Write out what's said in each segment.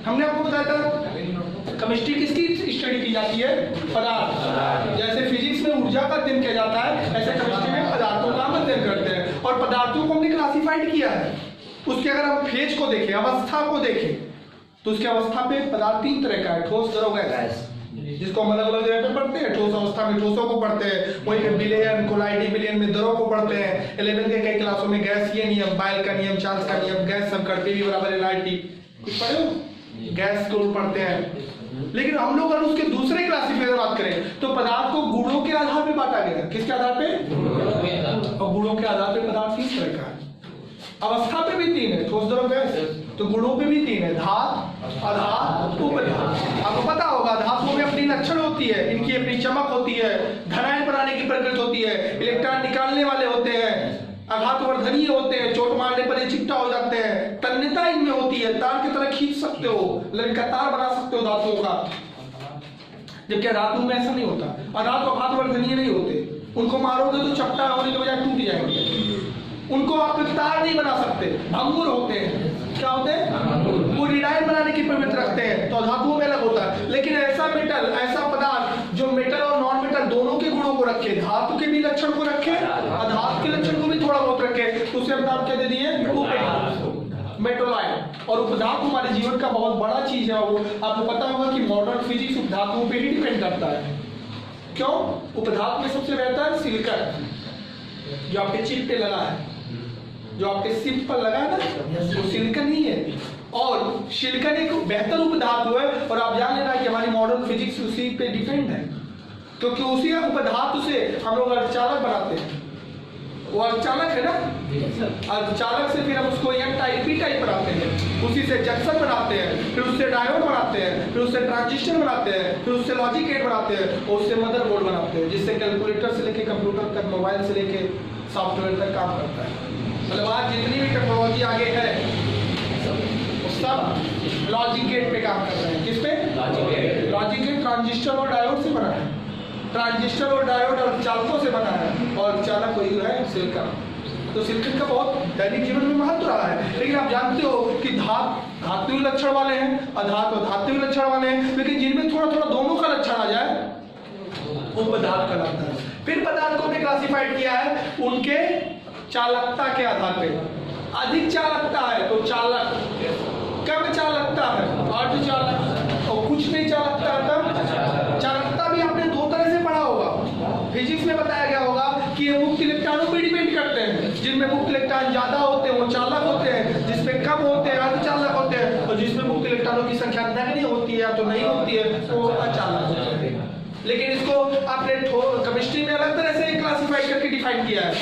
हमने आपको बताया था केमिस्ट्री किसकी स्टडी की जाती है? पदार्थ। जैसे फिजिक्स में ऊर्जा का अध्ययन किया जाता है, ऐसे केमिस्ट्री में पदार्थों का हम अध्ययन करते हैं। और पदार्थों को हमने क्लासिफाइड किया है। उसके अगर हम फेज को देखें, अवस्था को देखें, तो उसकी अवस्था पे पदार्थ 3 तरह का है, ठोस, द्रव, गैस, जिसको हम अलग अलग जगह पे पढ़ते हैं। ठोस अवस्था में ठोसों को पढ़ते हैं, वहीं पे विलयन, कोलाइडी विलयन में द्रव को पढ़ते हैं। 11th के कई क्लासों में गैसीय नियम, बायल का नियम, चार्ल्स का नियम, गैस संकट, पी बराबर एनआरटी, कुछ पढ़े हो? गैस को पढ़ते हैं। लेकिन हम लोग अगर उसके दूसरे क्लासिफिकेशन बात करें तो पदार्थ को गुणों के आधार पे बांटा गया है। किसके आधार पे? और गुणों के आधार पे पदार्थ 3 तरह का है। अवस्था पे भी 3 है, ठोस, द्रव, गैस। तो गुणों पे भी 3 है, धात, अधात, उपधात। आपको पता होगा धातुओं में अपनी लक्षण होती है, इनकी अपनी चमक होती है, धनायन बनाने की प्रकृति होती है, इलेक्ट्रॉन निकालने वाले होते हैं, आघातवर्धनीय होते हैं, चोट मारने पर ये चिपटा हो जाते हैं, तन्यता इनमें होती है, तार की तरह खींच सकते हो, लगातार बना सकते हो धातुओं का। जबकि धातु में ऐसा नहीं होता। अधातु आघातवर्धनीय नहीं होते, उनको मारोगे तो चपटा होने के बजाय टूट जाएंगे। उनको आप तार नहीं बना सकते, भंगुर होते हैं। क्या होते हैं? वो रिडाइन बनाने की प्रवृत्ति रखते हैं, तो धातुओं में अलग होता है। लेकिन ऐसा मेटल, ऐसा पदार्थ जो मेटल और नॉन मेटल दोनों के गुणों को रखे, धातु के भी लक्षण को रखे, अधातु के लक्षण को भी थोड़ा बहुत रखे, तो उसे हम नाम क्या दे दिए? मेटोलाइट। और उपधातु हमारे जीवन का बहुत बड़ा चीज है। वो आपको पता होगा कि मॉडर्न फिजिक्स उपधातुओं पे ही डिपेंड करता है। क्यों? उपधातु में सबसे बेहतर सिलिकॉन, जो आपके चिप पे लगा है, जो आपके सिप पर लगा है ना, वो सिलिकॉन ही है। और सिलिकॉन एक बेहतर उपधातु है। और आप जान लेना कि हमारी मॉडर्न फिजिक्स उसी पे डिपेंड है, क्योंकि उसी उपधातु से हम लोग अर्धचालक बनाते हैं। वो अर्धचालक है ना, अर्धचालक से फिर हम उसको एन टाइप, पी टाइप बनाते हैं, उसी से जंक्शन बनाते हैं, फिर उससे डायोड बनाते हैं, फिर उससे ट्रांजिस्टर बनाते हैं, फिर उससे लॉजिक गेट बनाते हैं, और उससे मदरबोर्ड बनाते हैं, जिससे कैलकुलेटर से लेके कंप्यूटर तक, मोबाइल से लेके सॉफ्टवेयर तक काम करता है। मतलब आज जितनी भी टेक्नोलॉजी आगे है सब लॉजिक गेट पे काम कर रहे हैं। किस पे? लॉजिक गेट ट्रांजिस्टर और डायोड से बना है। ट्रांजिस्टर और डायोड अर्धचालकों से बना है, और चालक वही है सिलिकॉन। तो सिलिकॉन का बहुत दैनिक जीवन में महत्व रहा है। लेकिन आप जानते हो कि धातु लक्षण वाले हैं, अधात और धातु लक्षण वाले हैं, लेकिन जिनमें थोड़ा थोड़ा दोनों का लक्षण आ जाए वो पदार्थ कहलाता है। फिर पदार्थ को हमने क्लासिफाइड किया है उनके चालकता के आधार पे। अधिक चालकता है तो चालक, कम चालकता है अर्धचालक, और कुछ नहीं चालकता है तब चालकता। भी आपने 2 तरह से पढ़ा होगा, फिजिक्स में बताया गया होगा कि ये मुक्त इलेक्ट्रॉनों पर डिपेंड करते हैं। जिनमें मुक्त इलेक्ट्रॉन ज्यादा होते हैं वो चालक होते हैं, जिसमें कम होते हैं अर्धचालक होते हैं, और जिसमें मुक्त इलेक्ट्रॉनों की संख्या नगण्य होती है या तो नहीं होती है वो अचालक होते हैं। लेकिन इसको आपने केमिस्ट्री में अलग तरह से क्लासिफाई करके डिफाइन किया है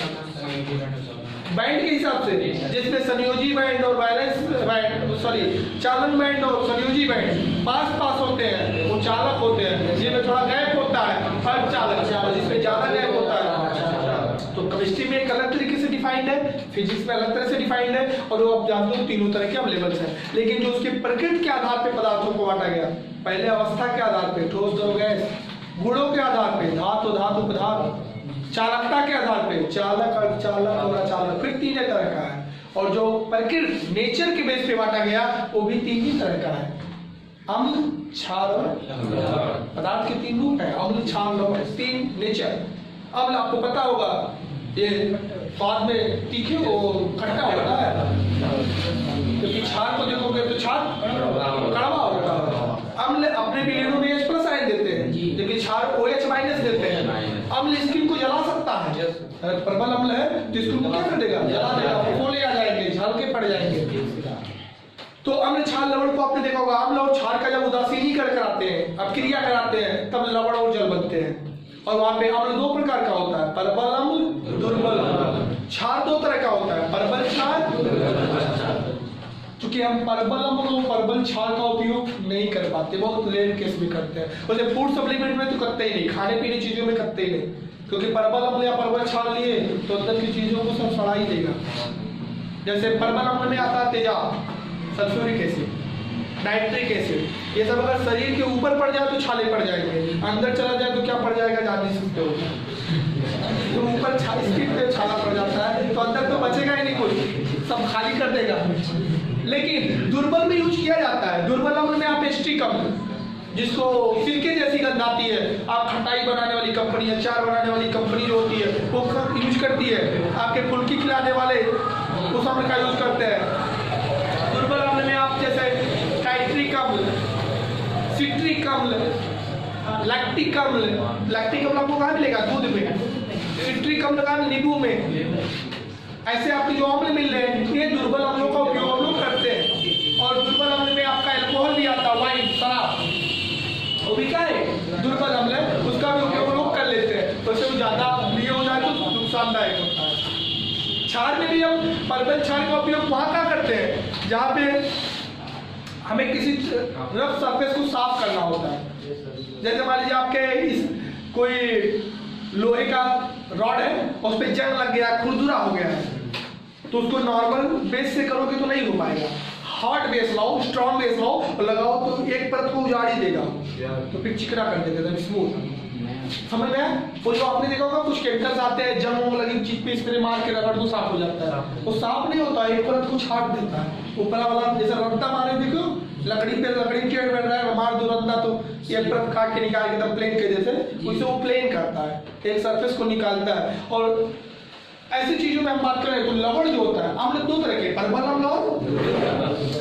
बैंड के हिसाब से, जिसमें संयोजी बैंड और वायलेंस बैंड, चालन बैंड और संयोजी बैंड पास होते हैं, वो चालक होते हैं। जिसमें थोड़ा गैप होता है अर्धचालक, जिसमें ज्यादा गैप होता है। तो केमिस्ट्री में एक अलग तरीके से डिफाइंड है, फिजिक्स में अलग तरह से डिफाइंड है, और वो आप जानते हो तीनों तरह के अवेलेबल्स हैं। लेकिन जो उसके प्रकृति के आधार पे पदार्थों को बांटा गया, पहले अवस्था के आधार पे ठोस, द्रव, गैस, गुणों के आधार पे धातु, धातु, पदार्थ, चालकता के आधार पे चालक, अर्धचालक और अचालक, फिर 3 तरह का है। और जो प्रकृति नेचर के बेस पे बांटा गया वो भी 3 ही तरह का है, अम्ल, क्षार और पदार्थ के 3 रूप हैं, अम्ल, क्षार, लवण, 3 नेचर। अम्ल आपको पता होगा ये स्वाद में तीखे वो खट्टा होता है, क्योंकि क्षार को देखोगे तो क्षार कड़वा होता है। अम्ल अपने विलयनों में H+ आयन देते हैं, जबकि क्षार OH- देते हैं। अम्ल स्किन को जला सकता है, प्रबल अम्ल है तो स्किन को क्या कर देगा? जला देगा, फोले आ जाएंगे, झलके पड़ जाएंगे। तो अम्ल, क्षार, लवण को आपने देखा होगा, अम्ल और क्षार का जब उदासीनीकरण कराते हैं, अपक्रिया कराते हैं, तब लवण और जल बनते हैं। और वहां पे अम्ल 2 प्रकार का होता है, प्रबल अम्ल, दुर्बल अम्ल। क्षार 2 तरह का होता है, प्रबल क्षार। क्योंकि हम प्रबल अम्ल और प्रबल क्षार का उपयोग नहीं कर पाते, बहुत रेयर केस में करते हैं। वैसे फूड सप्लीमेंट में तो करते ही नहीं, खाने पीने चीजों में करते ही नहीं, क्योंकि प्रबल अम्ल या प्रबल क्षार लिए तो अंदर की चीजों को सब सड़ा ही देगा। जैसे प्रबल अम्ल में आता है तेजाब, सल्फ्यूरिक एसिड, नाइट्रिक एसिड, ये सब अगर शरीर के ऊपर पड़ जाए तो छाले पड़ जाएंगे, अंदर चला जाए तो क्या पड़ जाएगा जान नहीं सकते हो। तो ऊपर स्पीड पे छाला पड़ जाता है तो अंदर तो बचेगा ही नहीं, कोई सब खाली कर देगा। लेकिन दुर्बल में यूज किया जाता है। दुर्बल अम्ल में आप एस्ट्रिक अम्ल, जिसको सिरके जैसी गंध आती है, आप खटाई बनाने वाली कंपनी, अचार बनाने वाली कंपनी जो होती है वो यूज करती है। आपके फुल्की खिलाने वाले उस अम्ल का यूज करते हैं। दुर्बल अम्ल में आप जैसे टाइट्रिक अम्ल, सिट्रिक अम्ल, लैक्टिक अम्ल। लैक्टिक अम्ल आपको कहाँ मिलेगा? दूध में। सिट्रिक अम्ल का नींबू में। ऐसे आपके जो अम्ल मिल रहे हैं ये दुर्बल अम्लों का उपयोग हम लोग करते हैं। और दुर्बल अम्ल में आपका अल्कोहल भी आता है, वाइन, शराब, वो भी क्या है? दुर्बल अम्ल है, उसका भी उपयोग हम लोग कर लेते हैं। तो उससे वो ज्यादा प्रिय हो जाए तो नुकसानदायक होता है। क्षार में भी हम परबल क्षार का उपयोग वहाँ का करते हैं जहाँ पे हमें किसी रफ सरफेस को साफ करना होता है। जैसे मान लीजिए आपके इस कोई लोहे का रॉड है, उस पर जंग लग गया, खुरदुरा हो गया है, तो उसको नॉर्मल बेस से करोगे तो नहीं हो पाएगा। हार्ड बेस लाओ, स्ट्रॉन्ग बेस लाओ और लगाओ तो एक परत को उजाड़ ही देगा, तो फिर चिकना कर देगा, स्मूथ। समझ में आया? वो जो आपने देखा होगा कुछ केमिकल्स आते हैं, जंग लगी चीज पे स्प्रे मार के रगड़ तो साफ हो जाता है, वो साफ नहीं होता, एक परत को छाट देता है। ऊपर वाला जैसे रद्दा मारे, देखो लकड़ी पे लकड़ी टेढ़ बैठ रहा है, मार दो रद्दा तो एक परत काट के निकाल के तब प्लेन के जैसे उसे वो प्लेन करता है, एक सरफेस को निकालता है। और ऐसी चीजों में हम बात करें तो लवण जो होता है, अम्ल दो तरह के, परबल अम्ल और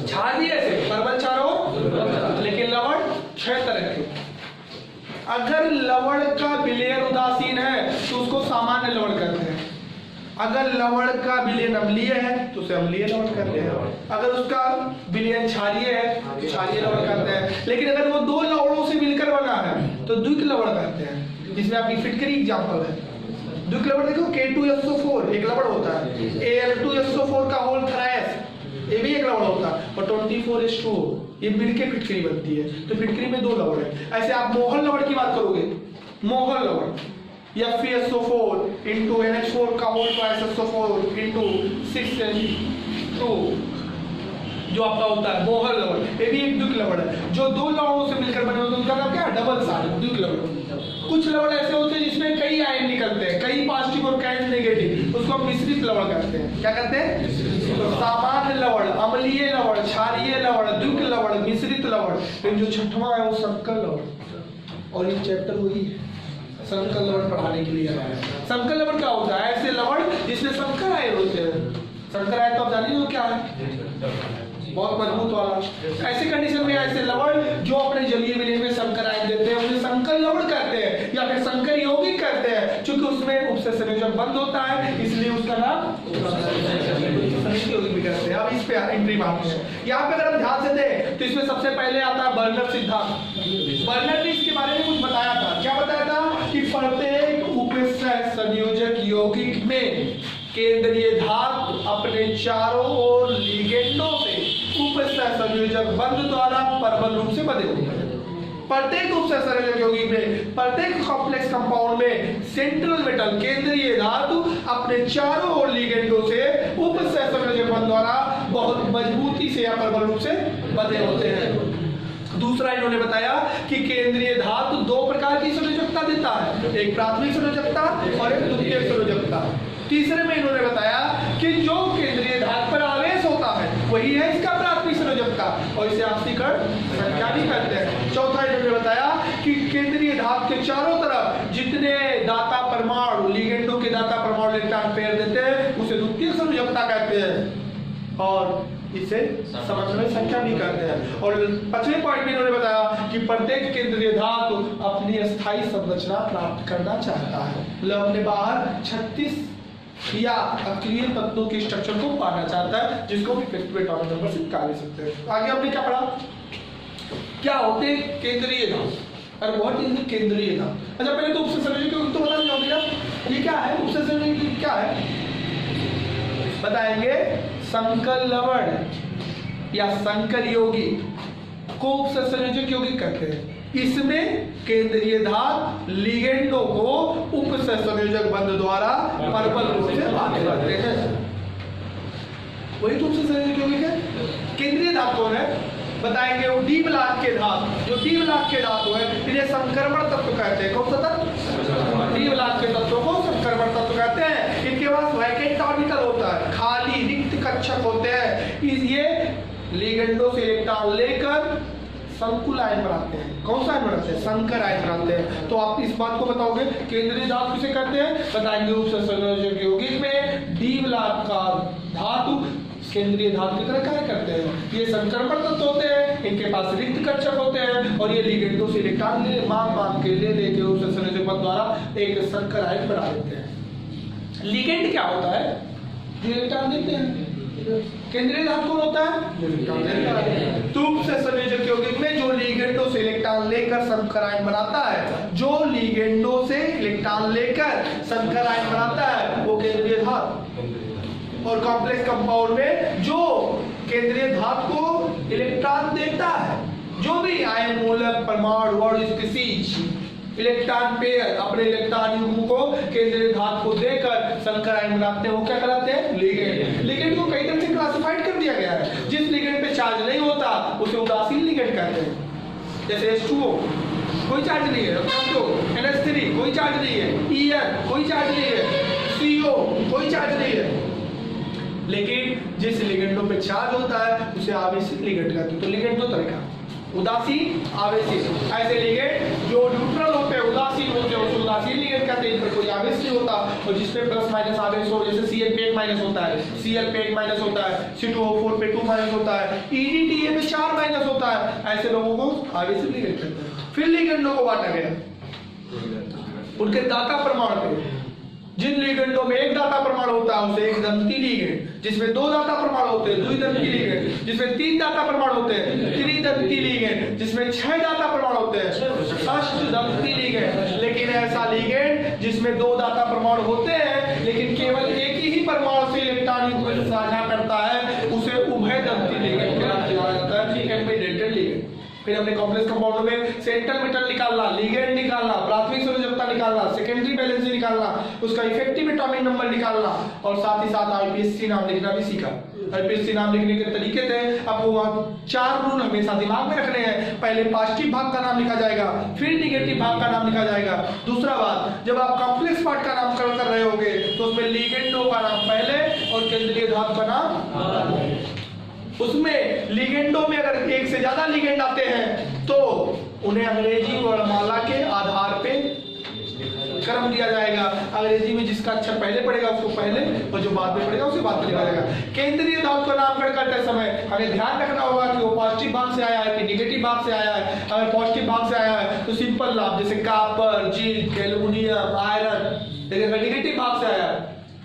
क्षार भी ऐसे, परबल क्षार और, लेकिन लवण 6 तरह के। अगर लवण का विलयन उदासीन है तो उसको सामान्य लवण कहते हैं। अगर लवण का विलयन अम्लीय है तो उसे अम्लीय लवण कहते हैं। अगर उसका विलयन क्षारीय है तो क्षारीय लवण कहते हैं। लेकिन अगर वो दो लवणों से मिलकर बना है तो द्विक लवण कहते हैं, जिसमें आपकी फिटकरी एग्जाम्पल है। द्विक लवण देखो, K2SO4 एक लवण होता है, Al2SO4 का होल थ्रायस ये भी एक लवण होता है, और 24H2O ये मिलके फिटकरी बनती है। तो फिटकरी में 2 लवण है। ऐसे आप मोहन लवण की बात करोगे, मोहन लवण FeSO4 into NH4 का whole twice SO4 into 6H2 जो आपका होता है मोहन लवण, ये भी एक द्विक लवण है। जो 2 लवणों से मिलकर बने होते हैं उनका नाम क्या है? डबल सार, द्विक लवण। कुछ लवण ऐसे होते हैं जिसमें कई आयन निकलते हैं, कई पॉजिटिव और कई नेगेटिव, उसको हम मिश्रित लवण कहते हैं। क्या कहते हैं? तो सामान्य लवण, अम्लीय लवण, क्षारीय लवण, द्विक लवण, मिश्रित लवण। लेकिन जो छठवां है वो संकर लवण, और ये चैप्टर वही है, संकर लवण पढ़ाने के लिए है। संकर लवण क्या होता है? ऐसे लवण जिसमें संकर आयन होते हैं। संकर आयन तो आप जानिए वो क्या है, बहुत मजबूत वाला। ऐसी कंडीशन में ऐसे लवण जो अपने जलीय विलयन में संकर आयन देते हैं उन्हें संकर लवण कहते हैं, या फिर संकर यौगिक कहते हैं। क्योंकि उसमें उपसे संयोजन बंद होता है, इसलिए उसका नाम यौगिक भी कहते हैं। अब इस पे एंट्री मारते हैं। यहाँ पे अगर हम ध्यान से दें तो इसमें सबसे पहले आता है बर्नर सिद्धांत। बर्नर ने इसके बारे में कुछ बताया था। क्या बताया था? कि प्रत्येक उपसय संयोजक यौगिक में केंद्रीय धातु अपने चारों ओर लिगेंडों से उपसय संयोजक बंध द्वारा परबल रूप से बंधे होते हैं। प्रत्येक उपसय संयोजक यौगिक में, प्रत्येक कॉम्प्लेक्स कंपाउंड में सेंट्रल मेटल केंद्रीय धातु अपने चारों ओर लिगेंडों से उपसय संयोजक बंध द्वारा बहुत मजबूती से या परबल रूप से बंधे होते हैं। दूसरा इन्होंने बताया कि केंद्रीय धातु 2 प्रकार की संयोजकता देता है, एक प्राथमिक संयोजकता और एक द्वितीयक संयोजकता। तीसरे में इन्होंने बताया कि जो केंद्रीय धातु पर आवेश होता है वही है इसका प्राथमिक संयोजकता, और इसे आपसीकरण संख्या भी कहते हैं। चौथा इन्होंने बताया कि केंद्रीय धातु के चारों तरफ जितने दाता परमाणु, लिगेंडों के दाता परमाणु इलेक्ट्रॉन पेयर देते हैं उसे द्वितीयक संयोजकता कहते हैं, और इसे समन्वय संख्या भी कहते हैं। और 5वें पॉइंट में इन्होंने बताया कि प्रत्येक केंद्रीय धातु अपनी अस्थायी संरचना प्राप्त करना चाहता है, मतलब अपने बाहर 36 या अक्रिय तत्वों के स्ट्रक्चर को पाना चाहता है, जिसको भी इफेक्टिव एटॉमिक नंबर से निकाल सकते हैं। आगे हमने क्या पढ़ा? क्या होते हैं केंद्रीय धातु, और बहुत इजी केंद्रीय धातु। अच्छा पहले तो उपसय संयोजक यौगिक तो बता दिया, ये क्या है? उपसय संयोजक यौगिक क्या है बताएंगे। संकर लवण या संकर यौगिक को उपसय संयोजक यौगिक कहते हैं। इसमें केंद्रीय धातु लिगेंडों को उपसय संयोजक बंध द्वारा परबल रूप से बांधे रहते हैं, वही तो उपसय संयोजक यौगिक है। केंद्रीय धातु कौन है बताएंगे? वो डी ब्लॉक के धातु, जो डी ब्लॉक के धातु है इन्हें संक्रमण तत्व कहते हैं। कौन सा तत्व? डी ब्लॉक के तत्वों को संक्रमण तत्व कहते हैं। इनके पास वैकेंट ऑर्बिटल होता है, खाली रिक्त कक्षक होते हैं। ये लिगेंडों से इलेक्ट्रॉन लेकर संकुल आयन बनाते हैं। कौन सा आयन बनाते हैं? संकर आयन बनाते हैं। तो आप इस बात को बताओगे केंद्रीय धातु किसे कहते हैं? बताएंगे उपसंयोजक यौगिक में डी वाला आपका धातु केंद्रीय धातु की तरह कार्य करते हैं। ये संक्रमण तत्व होते हैं, इनके पास रिक्त कक्षक होते हैं और ये लिगेंडों से इलेक्ट्रॉन मांग के ले लेके उपसंयोजक पद द्वारा एक संकर आयन बना देते हैं। लिगेंड क्या होता है? इलेक्ट्रॉन देते हैं। केंद्रीय धातु कौन होता है? तुम से संयोजक यौगिक में जो लिगेंडों से इलेक्ट्रॉन लेकर संकर आयन बनाता है, जो लिगेंडों से इलेक्ट्रॉन लेकर संकर आयन बनाता है वो केंद्रीय धातु। और कॉम्प्लेक्स कंपाउंड में जो केंद्रीय धातु को इलेक्ट्रॉन देता है, जो भी आयन मूलक परमाणु और किसी इलेक्ट्रॉन पेयर अपने इलेक्ट्रॉन युग्म को केंद्रीय धातु को देकर संकर आयन बनाते हैं, वो क्या कहलाते हैं? लिगेंड। लिगेंड को कई तरह से क्लासिफाइड कर दिया गया है। जिस लिगेंड पे चार्ज नहीं होता उसे उदासीन लिगेंड कहते हैं। जैसे H2O कोई चार्ज नहीं है, NH3 कोई चार्ज नहीं है, EN कोई चार्ज नहीं है, CO कोई चार्ज नहीं है। लेकिन जिस लिगेंडों पे चार्ज होता है उसे आवेशित लिगेंड कहते हैं। तो लिगेंड दो तरह का, उदासीन, आवेशित। ऐसे लिगेंड जो न्यूट्रल होते हैं, उदासीन होते हैं, उसे उदासीन लिगेंड कहते हैं, इन पर कोई आवेश नहीं होता। और जिसपे प्लस माइनस आवेश हो, जैसे Cl पे एक माइनस होता है, Cl पे एक माइनस होता है, C2O4 पे 2 माइनस होता है, EDTA पे 4 माइनस होता है, ऐसे लोगों को आवेशित लिगेंड कहते हैं। फिर लिगेंडों को बांटा गया उनके दाता परमाणु पे। जिन लिगेंडों में एक दाता परमाणु होता है उसे एक दंती लिगेंड, जिसमें दो दाता परमाणु होते हैं द्विदंती लिगेंड, जिसमें तीन दाता परमाणु होते हैं त्रिदंती लिगेंड, जिसमें 6 दाता परमाणु होते हैं षष्ठदंती लिगेंड। लेकिन ऐसा लिगेंड जिसमें दो दाता परमाणु होते हैं लेकिन केवल एक ही परमाणु से इलेक्ट्रॉन युग्म साझा करता है उसे उभयदंती लिगेंड कहा जाता है, एम्बीडेंटेड लिगेंड। फिर हमने कॉम्प्लेक्स कंपाउंड में सेंट्रल मेटल निकालना, लिगेंड निकालना, प्राथमिक संयोजकता निकालना, सेकेंडरी बैलेंस निकालना, उसका इफेक्टिव एटॉमिक नंबर निकालना और साथ ही साथ आईपीएससी नाम लिखना भी सीखा। आईपीएससी नाम लिखने के तरीके थे, आपको 4 रूल हमेशा दिमाग में रखने हैं। पहले पॉजिटिव भाग का नाम लिखा जाएगा, फिर निगेटिव भाग का नाम लिखा जाएगा। दूसरा बात, जब आप कॉम्प्लेक्स पार्ट का नाम कर रहे होगे तो उसमें लिगेंडों का नाम पहले और केंद्रीय धातु का नाम। उसमें लिगेंडों में अगर एक से ज्यादा लिगेंड आते हैं तो उन्हें अंग्रेजी वर्णमाला के आधार पे क्रम दिया जाएगा। अंग्रेजी में जिसका अक्षर पहले पड़ेगा उसको पहले और जो बाद में पड़ेगा उसे बाद में लिखा जाएगा। केंद्रीय धातु का नामकरण करते समय हमें ध्यान रखना होगा कि वो पॉजिटिव भाग से आया है कि निगेटिव भाग से आया है। अगर पॉजिटिव भाग से आया है तो सिंपल नाम जैसे कॉपर, जिंक, एल्युमिनियम, आयरन। लेकिन अगर निगेटिव भाग से आया है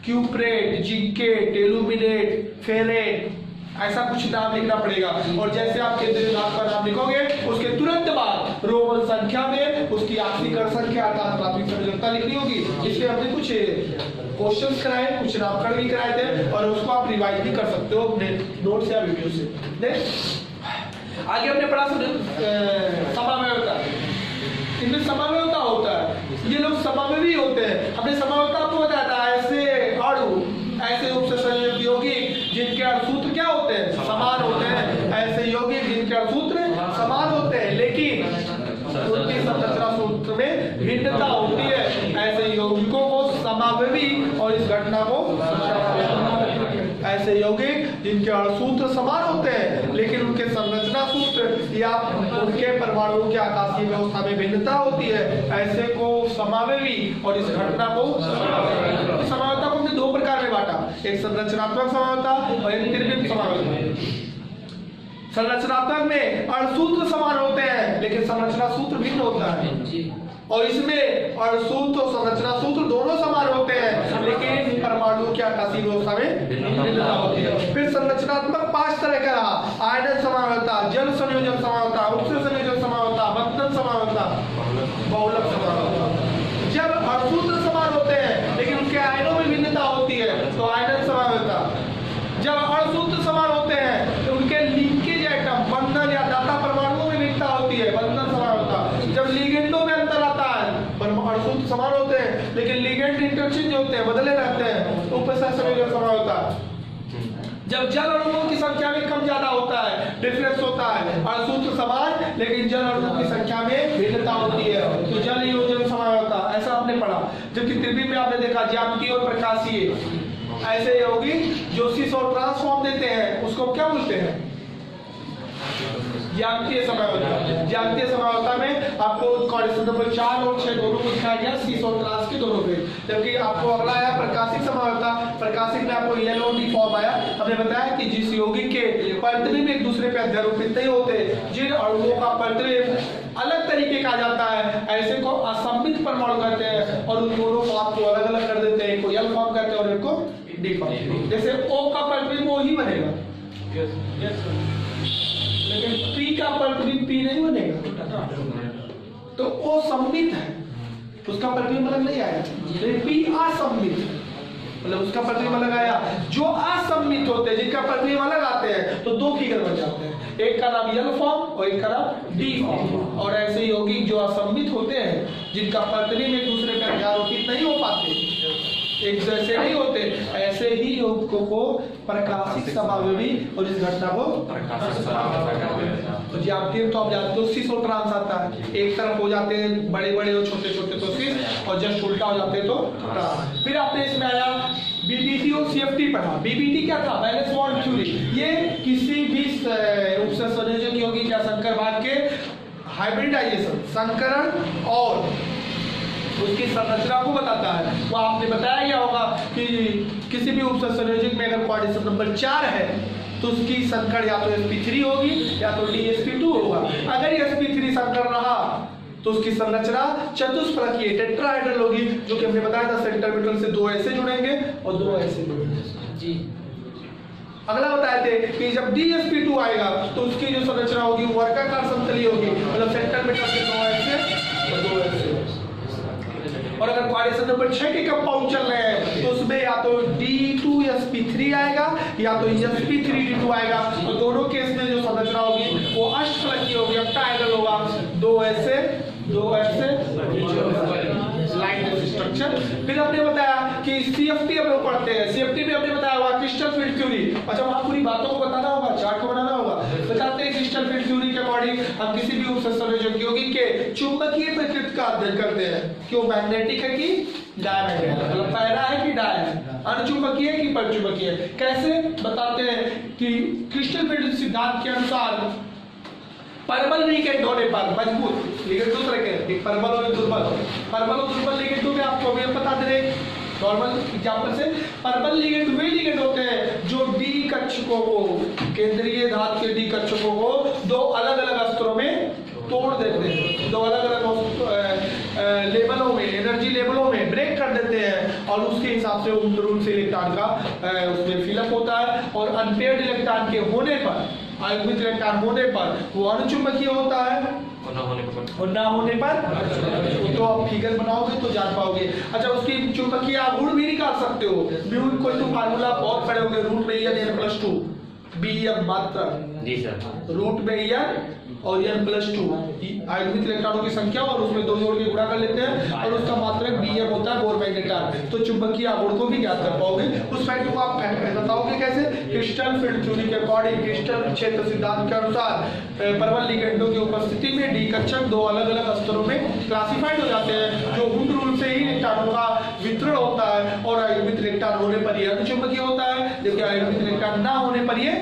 क्यूप्रेट, जिंकेट, एल्यूमिनेट, फेरेट, ऐसा कुछ नाम लिखना पड़ेगा। और जैसे आप केंद्रीय धातु का नाम लिखोगे उसके तुरंत बाद रोमन संख्या में उसकी आखिरी संख्या अर्थात प्राथमिक संयोजकता लिखनी होगी। इसलिए हमने कुछ क्वेश्चंस कराए, कुछ नामकरण भी कराए थे और उसको आप रिवाइज भी कर सकते हो अपने नोट्स या वीडियो से। आगे हमने पढ़ा समावयवता। इनमें समावयवता होता है, ये लोग समावयवी होते हैं। हमने समावयवता आपको बताया था, ऐसे अणु, ऐसे उपसंयोजक यौगिक जिनके अणुसूत्र क्या होते हैं? समान होते हैं। ऐसे यौगिक जिनके अणुसूत्र समान होते हैं लेकिन उनकी संरचना सूत्र में भिन्नता होती है। ऐसे यौगिकों को समावयवी और इस घटना को ऐसे यौगिक जिनके अणुसूत्र समान होते हैं लेकिन उनके संरचना सूत्र या उनके परमाणुओं की आकाशीय व्यवस्था में भिन्नता होती है, ऐसे को समावयवी और इस घटना को समावयवता को हमने 2 प्रकार में बांटा, एक संरचनात्मक समावयवता और एक त्रिविम समावयवता। संरचनात्मक में अणुसूत्र समान होते हैं लेकिन संरचना सूत्र भिन्न होता है और इसमें अणुसूत्र और संरचना सूत्र दोनों समान होते हैं लेकिन परमाणुओं की आकाशीय व्यवस्था में भिन्नता होती है। फिर संरचनात्मक 5 तरह का रहा, आयनन समावयवता, जल संयोजन समावयवता, उपसर्ग संयोजन समावयवता, बंधन समावयवता, बहुलक समावयवता। जब अणुसूत्र समान होते हैं लेकिन उनके आयनों में भिन्नता होती है तो आयनन समावयवता। जब अणुसूत्र समान होते हैं तो उनके लिंकेज आइटम, बंधन या दाता परमाणुओं में भिन्नता होती है, बंधन समावयवता। जब लिगेंडों में अंतर आता है, अणुसूत्र समान होते हैं लेकिन लिगेंड इंटरचेंज होते हैं, बदले रहते हैं, तो उपसर्ग संयोजन समावयवता। जब जल अणुओं की संख्या में कम ज्यादा होता है, डिफरेंस होता है, अणुसूत्र समान लेकिन जल अणुओं की संख्या में भिन्नता होती है, तो जल योजन समावयवता। ऐसा आपने पढ़ा। जबकि त्रिविम में आपने देखा ज्यामितीय और प्रकाशीय, ऐसे यौगिक जो सिस और ट्रांस फॉर्म देते हैं उसको क्या बोलते हैं? ज्यामितीय समझौता। ज्यामितीय समझौता में आपको क्वेश्चन नंबर 4 और 6 दोनों को दिखाया गया, शीश और त्रास के दोनों पे। जबकि आपको अगला आया प्रकाशिक समझौता। प्रकाशिक में आपको LOD फॉर्म आया। हमने बताया कि जिस यौगिक के प्रतिबिंब एक दूसरे पे अध्यारोपित नहीं होते, जिन अणुओं का प्रतिबिंब अलग तरीके का जाता है, ऐसे को असममित परमाणु कहते हैं, और उन दोनों को आपको अलग अलग कर देते हैं, एक को L फॉर्म कहते हैं और एक को D फॉर्म। जैसे O का प्रतिबिंब O ही बनेगा, लेकिन P का प्रतिबिंब P नहीं बनेगा, तो O सममित है, उसका प्रतिबिंब अलग नहीं आया। लेकिन P असममित, मतलब उसका प्रतिबिंब अलग आया। जो असममित होते हैं, जिनका प्रतिबिंब अलग आते हैं, तो दो फिगर बन जाते हैं, एक का नाम L फॉर्म और एक का नाम D फॉर्म। और ऐसे यौगिक जो असममित होते हैं, जिनका प्रतिबिंब एक दूसरे पे अध्यारोपित नहीं हो पाते, एक जैसे नहीं होते, ऐसे ही यौगिकों को प्रकाशिक समावयवी और इस घटना को तो ज्यामितीय तो आप जानते हो शीश और ट्रांस आता है। एक तरफ हो जाते हैं बड़े बड़े और छोटे छोटे तो शीश, और जस्ट उल्टा हो जाते हैं तो ट्रांस। फिर आपने इसमें आया BBT और CFT पढ़ा। BBT क्या था? Valence bond theory. ये किसी भी उपसंयोजक यौगिक या संकर भाग के हाइब्रिडाइजेशन, संकरण और उसकी संरचना को बताता है। वो आपने बताया क्या होगा कि किसी भी उपसंयोजक में अगर क्वाड्रेचर नंबर 4 है तो उसकी संकरण या तो sp3 होगी या तो DsP2 होगा। अगर sp3 संकरण रहा तो उसकी संरचना चतुष्फलकीय टेट्राहेड्रल होगी, जो कि हमने बताया था सेंटर मेटल से 2 ऐसे जुड़ेंगे और 2 ऐसे जुड़ेंगे जी। अगला बताए थे कि जब DsP2 आएगा तो उसकी जो संरचना होगी वो वर्गाकार समतलीय होगी, मतलब सेंटर मेटल से 2 ऐसे और 2 ऐसे। और अगर क्वाड्रेचर नंबर 6 के कंपाउंड चल रहे हैं तो उसमें या तो D2sp3 आएगा या तो sp3d2 आएगा। तो दोनों केस में जो संरचना होगी वो अष्टफलकीय होगी, ऑक्टाहेड्रल होगा, 2 ऐसे 2 ऐसे लाइन स्ट्रक्चर। फिर हमने बताया कि CFT हम लोग पढ़ते हैं। CFT में हमने बताया हुआ क्रिस्टल फील्ड थ्योरी। अच्छा, वहां पूरी बातों को बताना होगा, चार्ट को बनाना होगा। बताते हैं क्रिस्टल फील्ड थ्योरी के अकॉर्डिंग हम किसी भी उपसंयोजक यौगिक के चुंबकीय प्रकृति का अध्ययन करते हैं। क्यों मैग्नेटिक है कि डायमैग्नेटिक, मतलब पैरा है कि डाय है, अनुचुंबकीय है कि परचुंबकीय। कैसे बताते हैं कि क्रिस्टल फील्ड सिद्धांत के अनुसार परबल लिगेंड होने पर मजबूत लिगेंड दो तरह के, एक परबल और दुर्बल। परबल और दुर्बल लिगेंडों में आपको अभी बता दे रहे नॉर्मल एग्जांपल से। परबल लिगेंड वे लिगेंड होते हैं जो D कक्षकों को, केंद्रीय धातु के D कक्षकों को 2 अलग अलग स्तरों में तोड़ देते हैं, 2 अलग अलग लेवलों में, एनर्जी लेवलों में ब्रेक कर देते हैं, और उसके हिसाब से रूल से इलेक्ट्रॉन का उसमें फिलअप होता है। और अनपेयर्ड इलेक्ट्रॉन के होने पर, आयुग्मित इलेक्ट्रॉन होने पर वो अनुचुंबकीय होता है, और ना होने पर तो आप फिगर बनाओगे तो जान पाओगे। अच्छा, उसकी चुंबकीय आघूर्ण भी निकाल सकते हो। म्यू इक्वल टू फार्मूला बहुत पढ़े होंगे, रूट में n+2 Bm मात्रा जी सर, रूट में n और n+2 आयुग्मित इलेक्ट्रॉनों की संख्या, और उसमें 2 जोड़ के गुणा कर लेते हैं, और उसका मात्रक Bm होता है, बोर मैग्नेटार। तो चुंबकीय आघूर्ण को भी ज्ञात कर पाओगे। उस फैक्ट को आप बताओगे कैसे? क्रिस्टल फील्ड थ्योरी के अकॉर्डिंग, क्रिस्टल क्षेत्र सिद्धांत के अनुसार परबल लिगेंडों की उपस्थिति में D कक्षक 2 अलग अलग स्तरों में क्लासिफाइड हो जाते हैं, जो हुंड रूल से ही इलेक्ट्रॉनों का वितरण होता है। और आयुग्मित इलेक्ट्रॉन होने पर यह अनुचुंबकीय होता है, जबकि आयुग्मित इलेक्ट्रॉन ना होने पर यह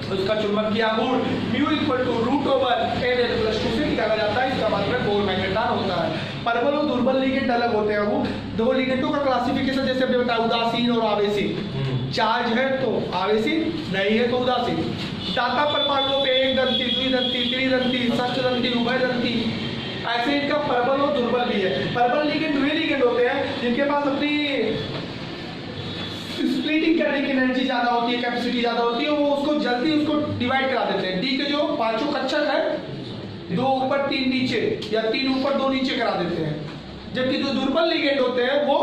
उसका चुंबकीय आघूर्ण म्यू इक्वल टू √n+2 से निकाला जाता है। इसका मतलब बोर मैग्नेटार होता है। परबल और दुर्बल लिगेंड अलग होते हैं। वो 2 लिगेंडों का क्लासिफिकेशन जैसे हमने बताया, उदासीन और आवेशित। चार्ज है तो आवेशित, नहीं है तो उदासीन। दाता परमाणुओं पे 1 दंती, 2 दंती, 3 दंती, षष्ठ दंती, उभय दंती, ऐसे इनका परबल और दुर्बल भी है। परबल लिगेंड वे लिगेंड होते हैं जिनके पास अपनी स्प्लिटिंग करने की एनर्जी ज्यादा होती है, कैपेसिटी ज्यादा होती है, वो उसको जल्दी उसको डिवाइड करा देते हैं। D के जो 5 कक्षक है, 2 ऊपर 3 नीचे, या 3 ऊपर 2 नीचे करा देते हैं। जबकि जो दुर्बल लिगेंड होते हैं वो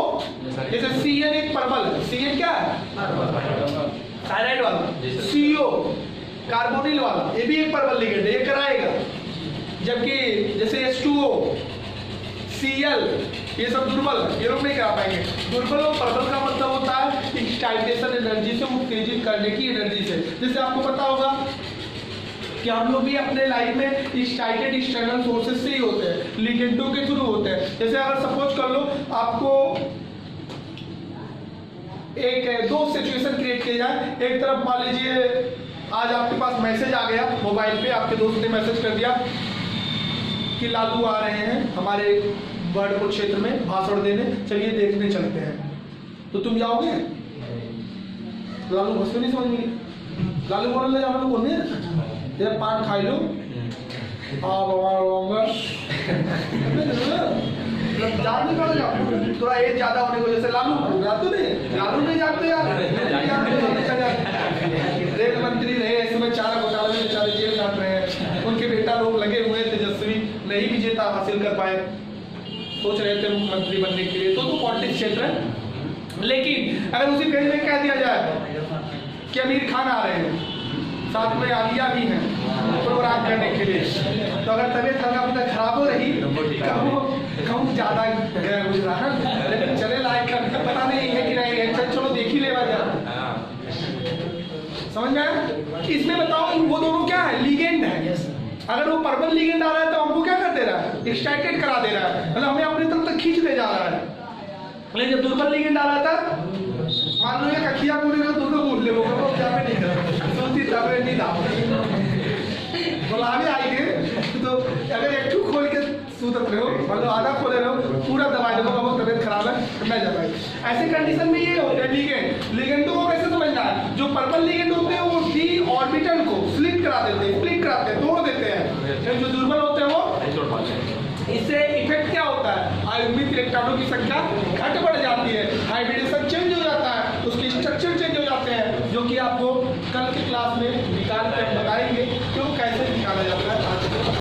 जैसे CN एक परबल, CN क्या है? थायराइड वाला, CO कार्बोनिल वाला, ये भी एक परबल लिगेंड है, ये कराएगा। जबकि जैसे H2O, Cl, ये सब दुर्बल, ये लोग नहीं करा पाएंगे। दुर्बल और प्रबल का मतलब होता है एक्साइटेशन एनर्जी से, उत्तेजित करने की एनर्जी से। जैसे आपको पता होगा कि हम लोग भी अपने लाइफ में एक्साइटेड एक्सटर्नल सोर्सेस से ही होते हैं, लिगेंडों के थ्रू होते हैं। जैसे अगर सपोज कर लो आपको एक 2 सिचुएशन क्रिएट किया जाए, एक तरफ मान लीजिए आज आपके पास मैसेज आ गया मोबाइल पे, आपके दोस्त ने मैसेज कर दिया कि लालू आ रहे हैं हमारे बर्डपुर क्षेत्र में भाषण देने, चलिए देखने चलते हैं, तो तुम जाओगे? लालू घुसते नहीं समझ में, लालू बोलने जाना तो बोलने यार पान खाई लो जान नहीं पड़ेगा थोड़ा एज ज्यादा होने की वजह से। लालू नहीं जानते यार, रेल मंत्री रहे इस समय, चारा घोटाले में बेचारे जेल काट रहे हैं, उनके बेटा लोग लगे हुए तेजस्वी नहीं विजेता हासिल कर पाए, सोच रहे थे मुख्यमंत्री बनने के लिए, तो पॉलिटिक्स क्षेत्र है। लेकिन अगर उसी पेज में कह दिया जाए कि आमिर खान आ रहे हैं, साथ में आलिया भी हैं प्रोग्राम करने के लिए, तो अगर तबीयत हल्का फुल्का खराब हो रही कहूँ ज्यादा गुजरा है, लेकिन चले लायक पता नहीं है कि नहीं है, चलो देख ही लेवा जा, समझ में आया? इसमें बताओ वो दोनों क्या है, लीगेंड है। अगर वो पर्पल लीगेंड आ रहा है तो हमको क्या कर दे रहा है, एक्साइटेड करा दे रहा है, मतलब हमें अपनी तरफ तक खींच ले जा रहा है। लेकिन जब दुर्बल लीगेंड आ रहा था, मान लो ये कखिया पूरे में दोनों बोल ले, वो जावे नहीं कर सुनती तबे नहीं दाव गुलाबी आई थे, तो अगर एक टू खोल के सूतत रहो, मतलब आधा खोले रहो, पूरा दबा दो, बहुत तबियत खराब है मैं जाए। ऐसे कंडीशन में ये होता है लीगेंड को कैसे समझना है, जो पर्पल लीगेंड होते हैं वो डी ऑर्बिटल को स्प्लिट करा देते हैं, स्प्लिट कराते हैं, तोड़ देते हैं, जो दुर्बल होते हैं वो, इससे इफेक्ट क्या होता है, आयुर्मित इलेक्ट्रॉनों की संख्या घट बढ़ जाती है, हाइब्रिडेशन चेंज हो जाता है, उसके स्ट्रक्चर चेंज हो जाते हैं, जो कि आपको कल के क्लास में